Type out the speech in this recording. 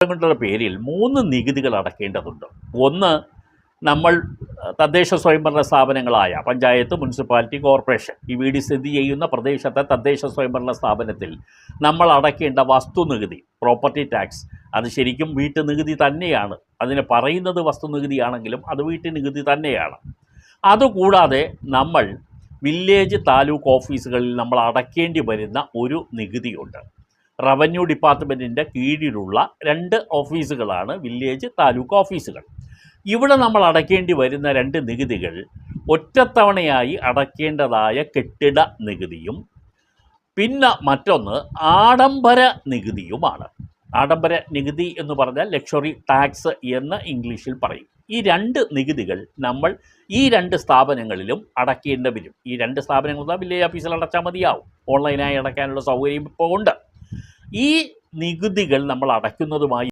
ങ്ങളുടെ പേരിൽ 3 നികുതികൾ അടക്കേണ്ടതുണ്ട്. ഒന്ന്, നമ്മൾ തദ്ദേശ സ്വയംഭരണ സ്ഥാപനങ്ങളായ പഞ്ചായത്ത്, മുനിസിപ്പാലിറ്റി, കോർപ്പറേഷൻ ഇവയുടെ സ്ഥിതി ചെയ്യുന്ന പ്രദേശത്തെ തദ്ദേശ സ്വയംഭരണ സ്ഥാപനത്തിൽ നമ്മൾ അടയ്ക്കേണ്ട വസ്തുനികുതി, പ്രോപ്പർട്ടി ടാക്സ്. അത് ശരിക്കും വീട്ടുനികുതി തന്നെയാണ്. അതിന് പറയുന്നത് വസ്തുനികുതിയാണെങ്കിലും അത് വീട്ടുനികുതി തന്നെയാണ്. അതുകൂടാതെ നമ്മൾ വില്ലേജ്, താലൂക്ക് ഓഫീസുകളിൽ നമ്മൾ അടയ്ക്കേണ്ടി വരുന്ന ഒരു നികുതിയുണ്ട്. റവന്യൂ ഡിപ്പാർട്ട്മെൻറ്റിൻ്റെ കീഴിലുള്ള 2 ഓഫീസുകളാണ് വില്ലേജ്, താലൂക്ക് ഓഫീസുകൾ. ഇവിടെ നമ്മൾ അടയ്ക്കേണ്ടി വരുന്ന 2 നികുതികൾ ഒറ്റത്തവണയായി അടയ്ക്കേണ്ടതായ കെട്ടിട നികുതിയും പിന്നെ മറ്റൊന്ന് ആഡംബര നികുതിയുമാണ്. ആഡംബര നികുതി എന്ന് പറഞ്ഞാൽ ലക്ഷറി ടാക്സ് എന്ന് ഇംഗ്ലീഷിൽ പറയും. ഈ 2 നികുതികൾ നമ്മൾ ഈ 2 സ്ഥാപനങ്ങളിലും അടയ്ക്കേണ്ടി വരും. ഈ 2 സ്ഥാപനങ്ങൾ വില്ലേജ് ഓഫീസിൽ അടച്ചാൽ മതിയാവും. ഓൺലൈനായി അടയ്ക്കാനുള്ള സൗകര്യം ഇപ്പോൾ ഉണ്ട്. ഈ നികുതികൾ നമ്മൾ അടയ്ക്കുന്നതുമായി